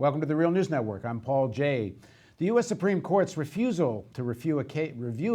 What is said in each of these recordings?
Welcome to the Real News Network. I'm Paul Jay. The U.S. Supreme Court's refusal to review a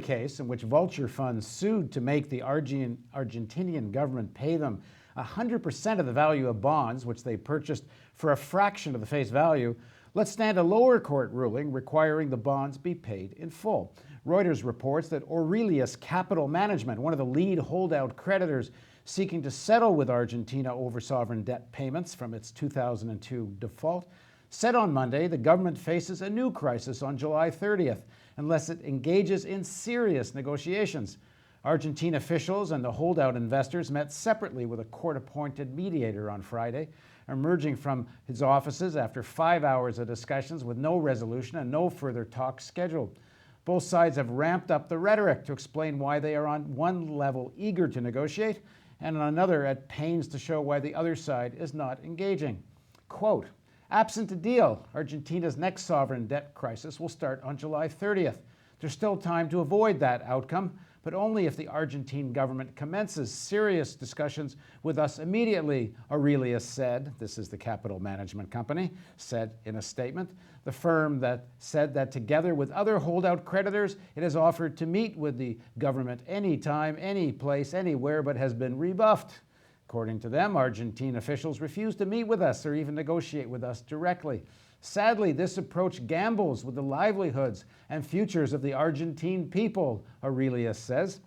case in which Vulture funds sued to make the Argentinian government pay them 100% of the value of bonds, which they purchased for a fraction of the face value, let stand a lower court ruling requiring the bonds be paid in full. Reuters reports that Aurelius Capital Management, one of the lead holdout creditors seeking to settle with Argentina over sovereign debt payments from its 2002 default, said on Monday the government faces a new crisis on July 30th unless it engages in serious negotiations. Argentine officials and the holdout investors met separately with a court-appointed mediator on Friday, emerging from his offices after 5 hours of discussions with no resolution and no further talks scheduled. Both sides have ramped up the rhetoric to explain why they are on one level eager to negotiate and on another at pains to show why the other side is not engaging. Quote, absent a deal, Argentina's next sovereign debt crisis will start on July 30th. There's still time to avoid that outcome, but only if the Argentine government commences serious discussions with us immediately, Aurelius said. This is the capital management company, said in a statement. The firm that said that together with other holdout creditors, it has offered to meet with the government anytime, any place, anywhere, but has been rebuffed. According to them, Argentine officials refuse to meet with us or even negotiate with us directly. Sadly, this approach gambles with the livelihoods and futures of the Argentine people, Aurelius says.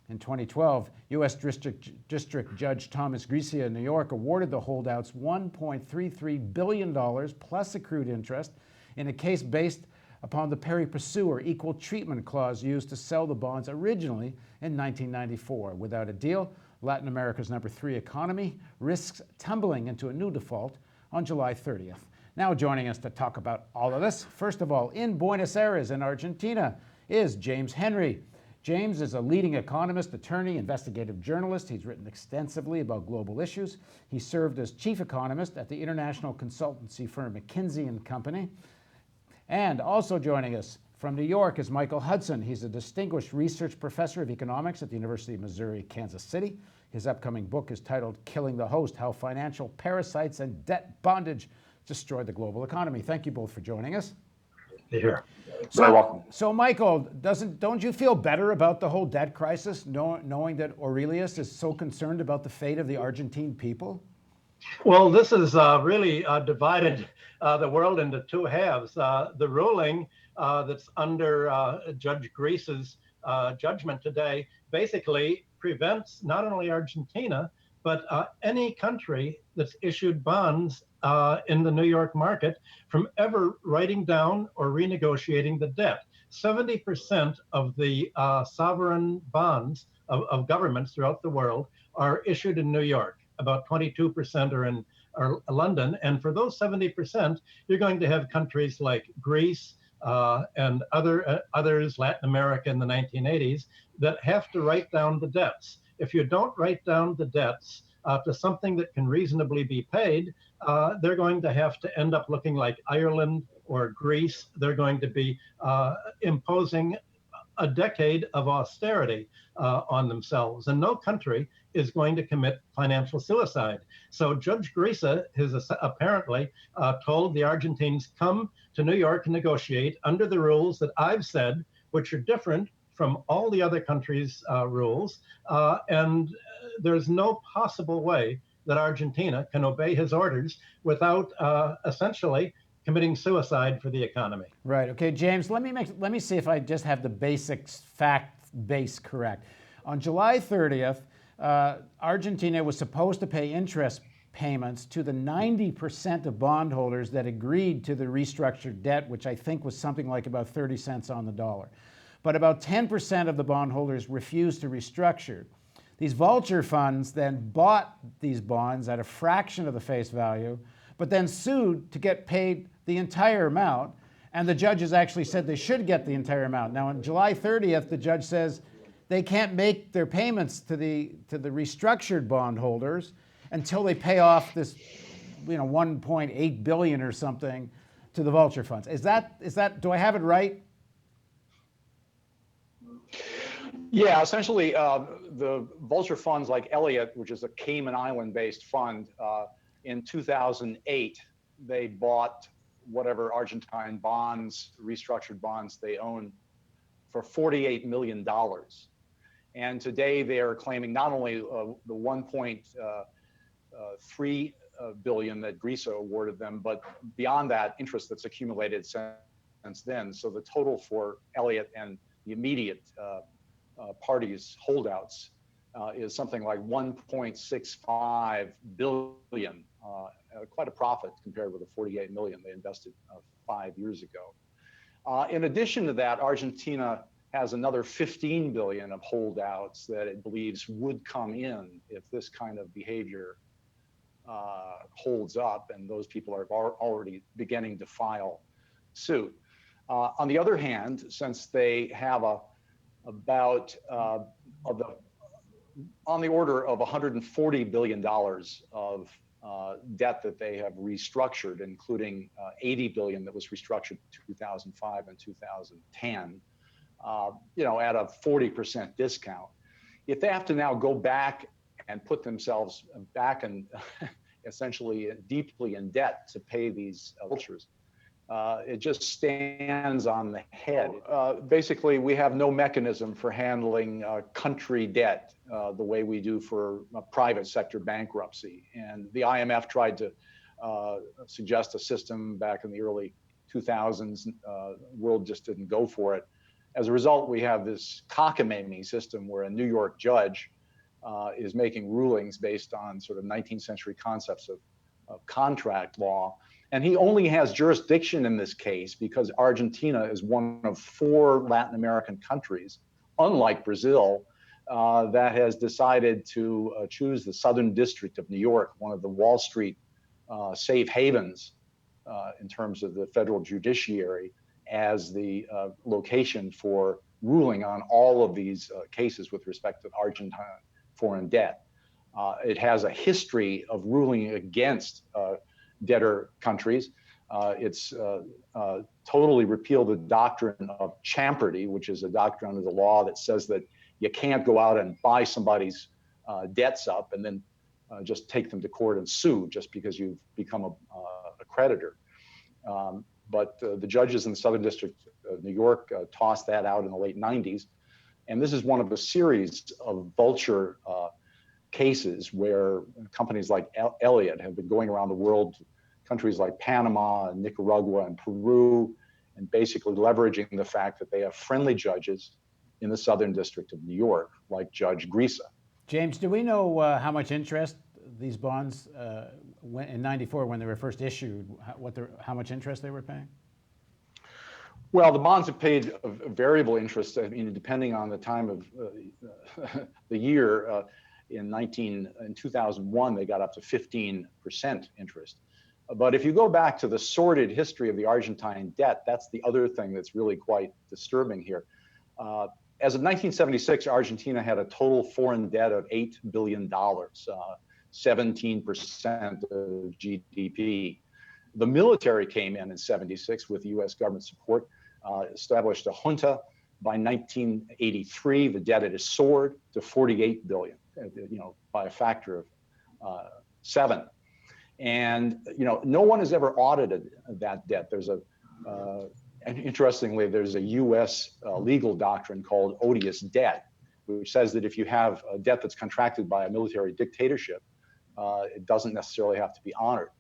In 2012, U.S. District Judge Thomas Grisia in New York awarded the holdouts $1.33 billion plus accrued interest in a case based upon the pari passu or equal treatment clause used to sell the bonds originally in 1994. Without a deal, Latin America's number 3 economy risks tumbling into a new default on July 30th. Now joining us to talk about all of this, first of all, in Buenos Aires in Argentina, is James Henry. James is a leading economist, attorney, investigative journalist. He's written extensively about global issues. He served as chief economist at the international consultancy firm McKinsey & Company. And also joining us from New York is Michael Hudson. He's a distinguished research professor of economics at the University of Missouri, Kansas City. His upcoming book is titled Killing the Host: How Financial Parasites and Debt Bondage Destroy the Global Economy. Thank you both for joining us. Here. So, Very welcome. So Michael, don't you feel better about the whole debt crisis, knowing that Aurelius is so concerned about the fate of the Argentine people? Well, this has really divided the world into two halves. The ruling that's under Judge Grisa's judgment today basically prevents not only Argentina, but any country that's issued bonds in the New York market from ever writing down or renegotiating the debt. 70% of the sovereign bonds of governments throughout the world are issued in New York. About 22% are in London. And for those 70%, you're going to have countries like Greece and others, Latin America in the 1980s, that have to write down the debts. If you don't write down the debts to something that can reasonably be paid, they're going to have to end up looking like Ireland or Greece. They're going to be imposing a decade of austerity on themselves. And no country is going to commit financial suicide. So Judge Grisa has apparently told the Argentines, come to New York and negotiate under the rules that I've said, which are different from all the other countries' rules. And there's no possible way that Argentina can obey his orders without essentially committing suicide for the economy. Right. Okay, James, let me see if I just have the basic fact base correct. On July 30th, Argentina was supposed to pay interest payments to the 90% of bondholders that agreed to the restructured debt, which I think was something like about 30 cents on the dollar. But about 10% of the bondholders refused to restructure. These Vulture funds then bought these bonds at a fraction of the face value, but then sued to get paid the entire amount. And the judges actually said they should get the entire amount. Now, on July 30th, the judge says they can't make their payments to the restructured bondholders until they pay off this, 1.8 billion or something to the Vulture funds. Is that? Do I have it right? Yeah, essentially, the Vulture funds like Elliott, which is a Cayman Island-based fund, in 2008, they bought whatever Argentine bonds, restructured bonds they own for $48 million. And today they are claiming not only the 1.3 billion that Greisa awarded them, but beyond that, interest that's accumulated since then. So the total for Elliott and the immediate parties holdouts is something like 1.65 billion, quite a profit compared with the 48 million they invested 5 years ago. In addition to that, Argentina has another 15 billion of holdouts that it believes would come in if this kind of behavior holds up, and those people are already beginning to file suit. On the other hand, since they have on the order of $140 billion of debt that they have restructured, including 80 billion that was restructured in 2005 and 2010, at a 40% discount. If they have to now go back and put themselves back and essentially deeply in debt to pay these vultures, it just stands on the head. Basically, we have no mechanism for handling country debt the way we do for private sector bankruptcy. And the IMF tried to suggest a system back in the early 2000s. The world just didn't go for it. As a result, we have this cockamamie system where a New York judge is making rulings based on sort of 19th century concepts of contract law. And he only has jurisdiction in this case because Argentina is one of 4 Latin American countries, unlike Brazil, that has decided to choose the Southern District of New York, one of the Wall Street safe havens in terms of the federal judiciary, as the location for ruling on all of these cases with respect to Argentine foreign debt. It has a history of ruling against debtor countries. It's totally repealed the doctrine of champerty, which is a doctrine under the law that says that you can't go out and buy somebody's debts up and then just take them to court and sue just because you've become a creditor. But the judges in the Southern District of New York tossed that out in the late 90s. And this is one of a series of vulture cases where companies like Elliott have been going around the world, countries like Panama and Nicaragua and Peru, and basically leveraging the fact that they have friendly judges in the Southern District of New York, like Judge Greisa. James, do we know how much interest these bonds in '94 when they were first issued, how much interest they were paying? Well, the bonds have paid a variable interest. I mean, depending on the time of the year. In 2001, they got up to 15% interest. But if you go back to the sordid history of the Argentine debt, that's the other thing that's really quite disturbing here. As of 1976, Argentina had a total foreign debt of $8 billion, 17% of GDP. The military came in '76 with US government support, established a junta. By 1983, the debt had soared to 48 billion, by a factor of 7. And no one has ever audited that debt. And interestingly, there's a U.S. Legal doctrine called odious debt, which says that if you have a debt that's contracted by a military dictatorship, it doesn't necessarily have to be honored.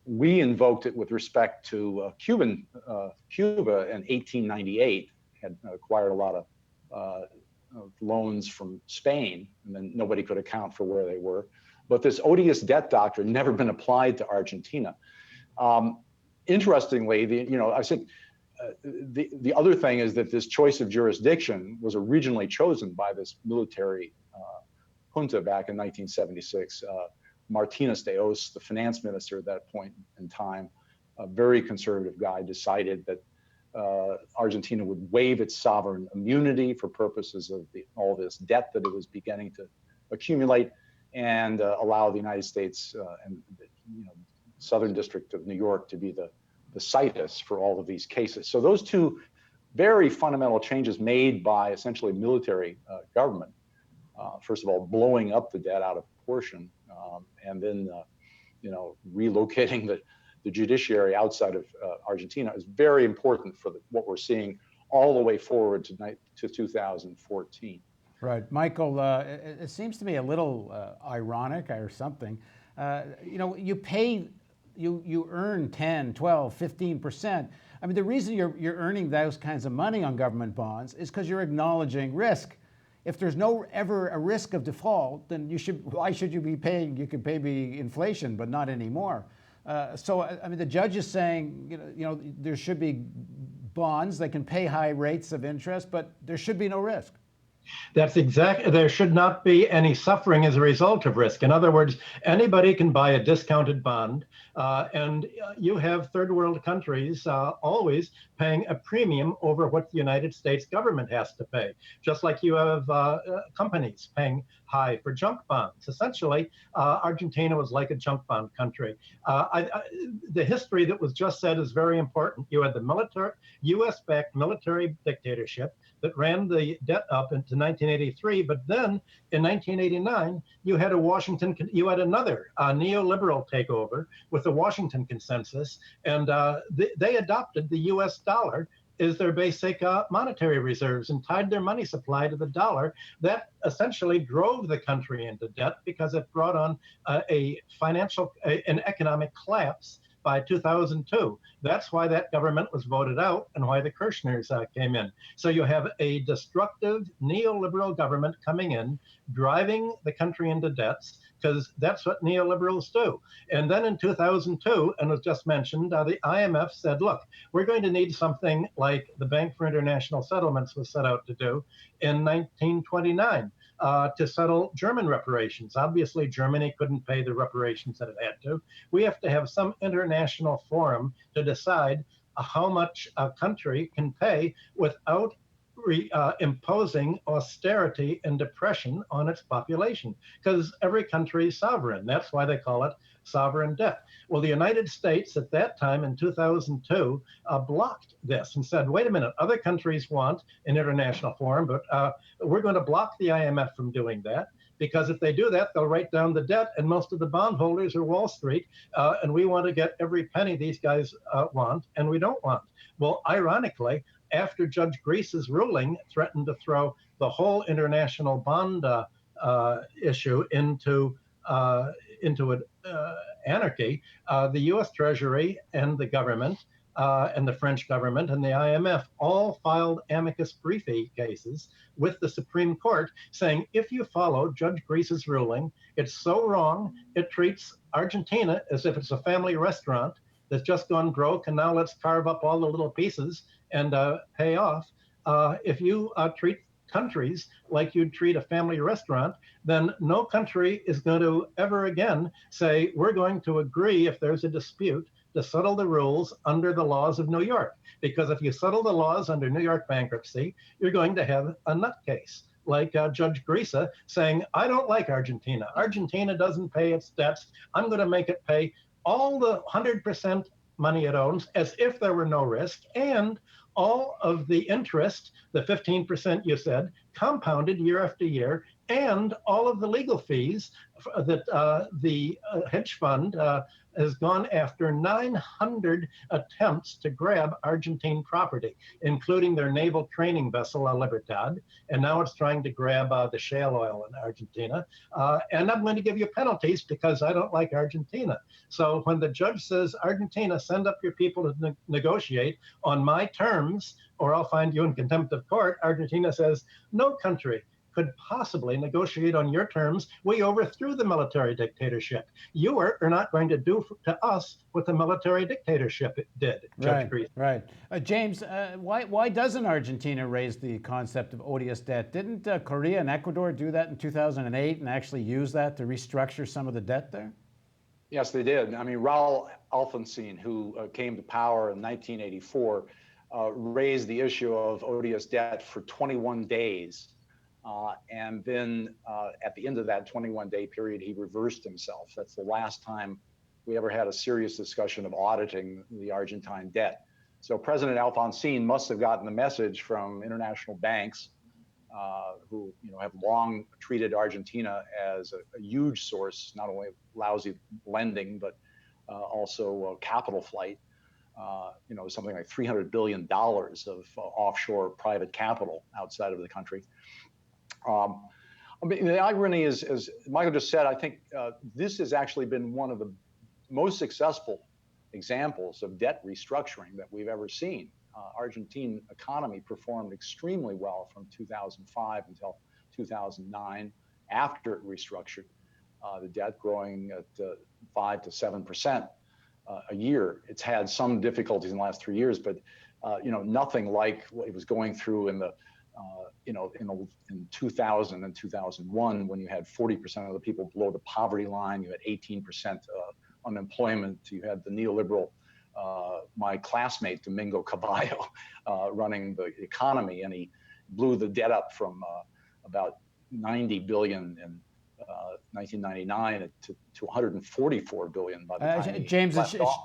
We invoked it with respect to Cuba in 1898, had acquired a lot of loans from Spain, and then nobody could account for where they were. But this odious debt doctrine never been applied to Argentina. Interestingly, I think the other thing is that this choice of jurisdiction was originally chosen by this military junta back in 1976. Martinez de Oz, the finance minister at that point in time, a very conservative guy, decided that Argentina would waive its sovereign immunity for purposes of all this debt that it was beginning to accumulate, and allow the United States and the Southern District of New York to be the situs for all of these cases. So those two very fundamental changes made by essentially military government, first of all, blowing up the debt out of proportion, and then relocating the judiciary outside of Argentina is very important for what we're seeing all the way forward to 2014. Right. Michael, it seems to me a little ironic or something. You earn 10, 12, 15%. I mean, the reason you're earning those kinds of money on government bonds is because you're acknowledging risk. If there's no ever a risk of default, then why should you be paying? You could pay me inflation, but not anymore. So I mean, the judge is saying, there should be bonds that can pay high rates of interest, but there should be no risk. That's exactly, there should not be any suffering as a result of risk. In other words, anybody can buy a discounted bond, and you have third world countries always paying a premium over what the United States government has to pay, just like you have companies paying high for junk bonds. Essentially, Argentina was like a junk bond country. The history that was just said is very important. You had the military, US-backed military dictatorship that ran the debt up into 1983, but then in 1989 you had another neoliberal takeover with the Washington Consensus, and they adopted the U.S. dollar as their basic monetary reserves and tied their money supply to the dollar. That essentially drove the country into debt because it brought on an economic collapse by 2002. That's why that government was voted out and why the Kirchners came in. So you have a destructive neoliberal government coming in, driving the country into debts, because that's what neoliberals do. And then in 2002, and was just mentioned, the IMF said, look, we're going to need something like the Bank for International Settlements was set out to do in 1929. To settle German reparations. Obviously, Germany couldn't pay the reparations that it had to. We have to have some international forum to decide how much a country can pay without imposing austerity and depression on its population, because every country is sovereign. That's why they call it sovereign debt. Well, the United States at that time in 2002 blocked this and said, wait a minute, other countries want an international forum, but we're going to block the IMF from doing that, because if they do that, they'll write down the debt, and most of the bondholders are Wall Street, and we want to get every penny these guys want, and we don't want. Well, ironically, after Judge Grease's ruling threatened to throw the whole international bond issue into anarchy, the U.S. Treasury and the government and the French government and the IMF all filed amicus briefi cases with the Supreme Court saying, if you follow Judge Grease's ruling, it's so wrong, it treats Argentina as if it's a family restaurant that's just gone broke, and now let's carve up all the little pieces and pay off. If you treat countries like you'd treat a family restaurant, then no country is going to ever again say, we're going to agree, if there's a dispute, to settle the rules under the laws of New York. Because if you settle the laws under New York bankruptcy, you're going to have a nutcase like Judge Grease saying, I don't like Argentina. Argentina doesn't pay its debts. I'm going to make it pay all the 100% money it owns as if there were no risk, and all of the interest, the 15% you said, compounded year after year, and all of the legal fees that the hedge fund has gone after 900 attempts to grab Argentine property, including their naval training vessel, La Libertad, and now it's trying to grab the shale oil in Argentina. And I'm going to give you penalties because I don't like Argentina. So when the judge says, Argentina, send up your people to negotiate on my terms, or I'll find you in contempt of court, Argentina says, no country could possibly negotiate on your terms. We overthrew the military dictatorship. You are not going to do to us what the military dictatorship did, Judge Grease. Right. James, why doesn't Argentina raise the concept of odious debt? Didn't Korea and Ecuador do that in 2008 and actually use that to restructure some of the debt there? Yes, they did. I mean, Raul Alfonsín, who came to power in 1984, raised the issue of odious debt for 21 days. And then at the end of that 21-day period, he reversed himself. That's the last time we ever had a serious discussion of auditing the Argentine debt. So President Alfonsín must have gotten the message from international banks who have long treated Argentina as a huge source, not only of lousy lending, but also capital flight. Something like $300 billion of offshore private capital outside of the country. I mean, the irony is, as Michael just said, I think this has actually been one of the most successful examples of debt restructuring that we've ever seen. Argentine economy performed extremely well from 2005 until 2009 after it restructured. The debt growing at 5 to 7% a year. It's had some difficulties in the last 3 years, but nothing like what it was going through in in 2000 and 2001, when you had 40% of the people below the poverty line, you had 18% unemployment, you had the neoliberal, my classmate Domingo Caballo, running the economy, and he blew the debt up from about 90 billion in 1999 to 144 billion by the time James,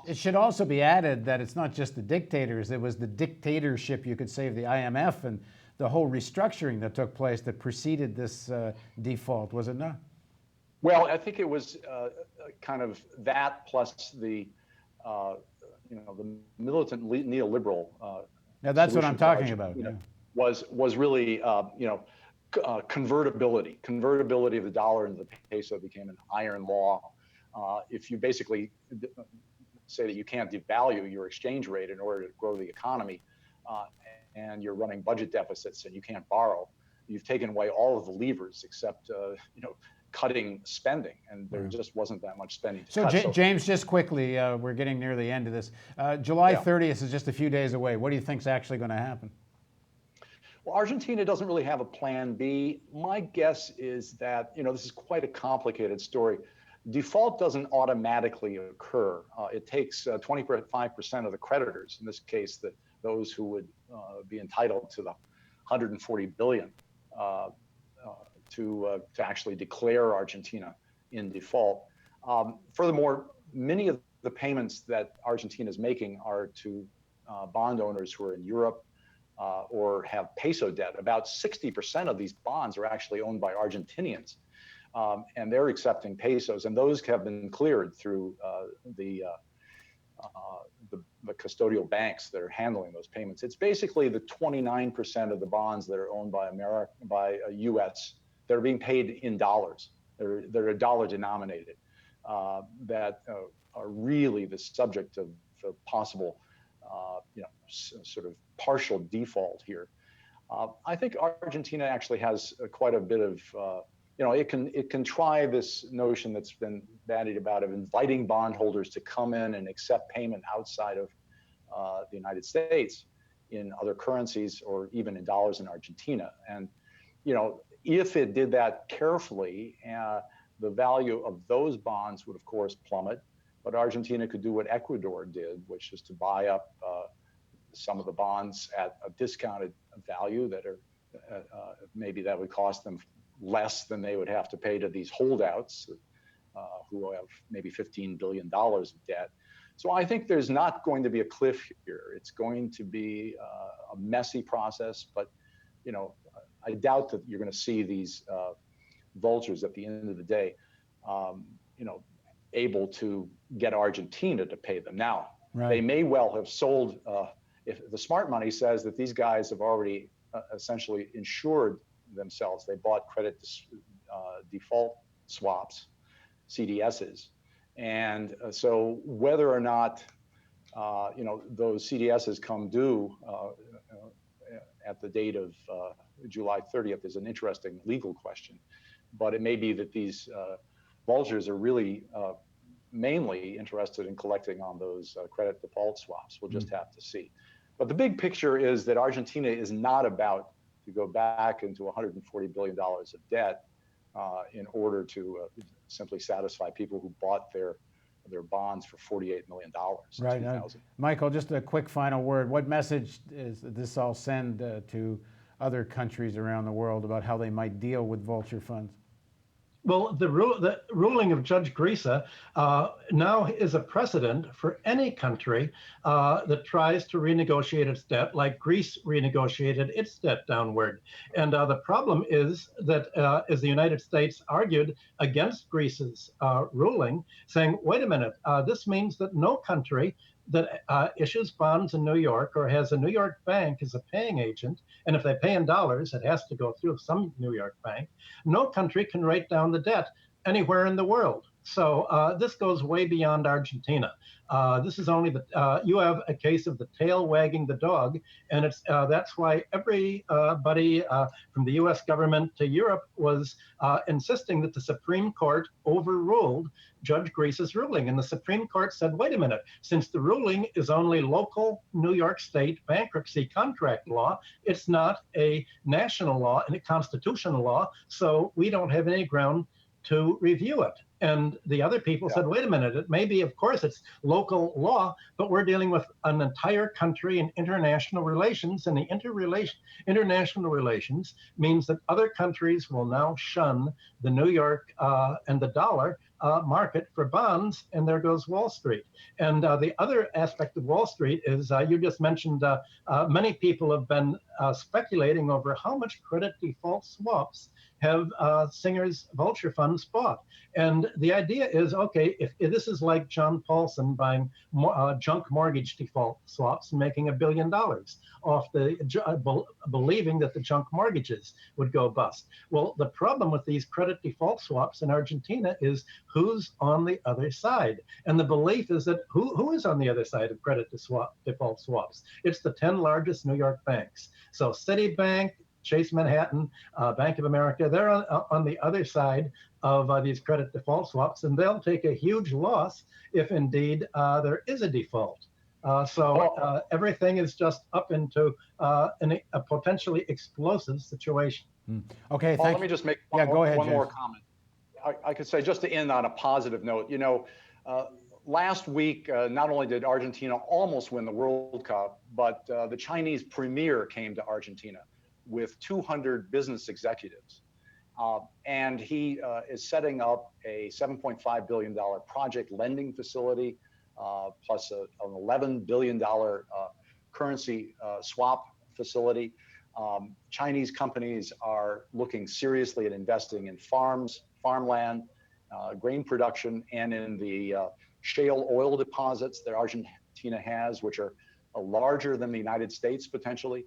it should also be added that it's not just the dictators. It was the dictatorship, you could say, of the IMF and the whole restructuring that took place that preceded this default, was it not? Well, I think it was kind of that plus the the militant neoliberal. Now that's what I'm talking about. Was really convertibility of the dollar into the peso became an iron law. If you basically say that you can't devalue your exchange rate in order to grow the economy, and you're running budget deficits and you can't borrow, you've taken away all of the levers except cutting spending, and there just wasn't that much spending to cut. So James, just quickly, we're getting near the end of this. July 30th is just a few days away. What do you think is actually going to happen? Well, Argentina doesn't really have a plan B. My guess is that, this is quite a complicated story. Default doesn't automatically occur. It takes 25% of the creditors, in this case, those who would be entitled to the 140 billion, to actually declare Argentina in default. Furthermore, many of the payments that Argentina is making are to bond owners who are in Europe or have peso debt. About 60% of these bonds are actually owned by Argentinians, and they're accepting pesos, and those have been cleared through the custodial banks that are handling those payments. It's basically the 29% of the bonds that are owned by U.S. that are being paid in dollars. They're dollar denominated, that are really the subject of possible, sort of partial default here. I think Argentina actually has quite a bit of, it can try this notion that's been bandied about of inviting bondholders to come in and accept payment outside of the United States in other currencies or even in dollars in Argentina. And, if it did that carefully, the value of those bonds would, of course, plummet. But Argentina could do what Ecuador did, which is to buy up some of the bonds at a discounted value that are maybe that would cost them less than they would have to pay to these holdouts who have maybe $15 billion of debt. So I think there's not going to be a cliff here. It's going to be a messy process, but I doubt that you're going to see these vultures at the end of the day, able to get Argentina to pay them. Now, they may well have sold. If the smart money says that these guys have already essentially insured themselves, they bought credit default swaps, CDSs, and so whether or not those CDSs come due at the date of July 30th is an interesting legal question. But it may be that these vultures are really mainly interested in collecting on those credit default swaps. We'll just have to see. But the big picture is that Argentina is not about to go back into $140 billion of debt in order to simply satisfy people who bought their bonds for $48 million in 2000. Michael, just a quick final word. What message does this all send to other countries around the world about how they might deal with vulture funds? Well, the ruling of Judge Grisa now is a precedent for any country that tries to renegotiate its debt, like Greece renegotiated its debt downward. And the problem is that, as the United States argued against Greece's ruling, saying, wait a minute, this means that no country that issues bonds in New York or has a New York bank as a paying agent, and if they pay in dollars, it has to go through some New York bank, no country can write down the debt anywhere in the world. So this goes way beyond Argentina. This is only you have a case of the tail wagging the dog, and that's why everybody from the U.S. government to Europe was insisting that the Supreme Court overruled Judge Grisa's ruling. And the Supreme Court said, wait a minute, since the ruling is only local New York State bankruptcy contract law, it's not a national law and a constitutional law, so we don't have any ground to review it. And the other people said, wait a minute, it may be, of course, it's local law, but we're dealing with an entire country and international relations. And the international relations means that other countries will now shun the New York and the dollar market for bonds, and there goes Wall Street. And the other aspect of Wall Street is you just mentioned many people have been speculating over how much credit default swaps have Singer's Vulture funds bought. And the idea is, okay, if this is like John Paulson buying junk mortgage default swaps and making $1 billion off believing that the junk mortgages would go bust. Well, the problem with these credit default swaps in Argentina is who's on the other side. And the belief is that who is on the other side of credit default swaps? It's the 10 largest New York banks. So Citibank, Chase Manhattan, Bank of America, they're on the other side of these credit default swaps, and they'll take a huge loss if indeed there is a default. So everything is just up into a potentially explosive situation. Okay, Paul, let me just make one more comment. I could say, just to end on a positive note, last week, not only did Argentina almost win the World Cup, but the Chinese premier came to Argentina with 200 business executives. And he is setting up a $7.5 billion project lending facility, plus an $11 billion currency swap facility. Chinese companies are looking seriously at investing in farmland, grain production, and in the shale oil deposits that Argentina has, which are larger than the United States potentially.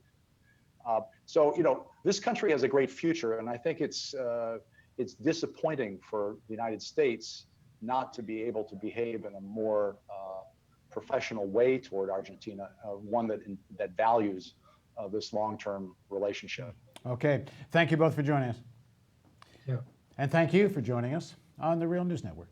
So this country has a great future, and I think it's disappointing for the United States not to be able to behave in a more professional way toward Argentina, one that values this long-term relationship. Okay, thank you both for joining us. Yeah. And thank you for joining us on the Real News Network.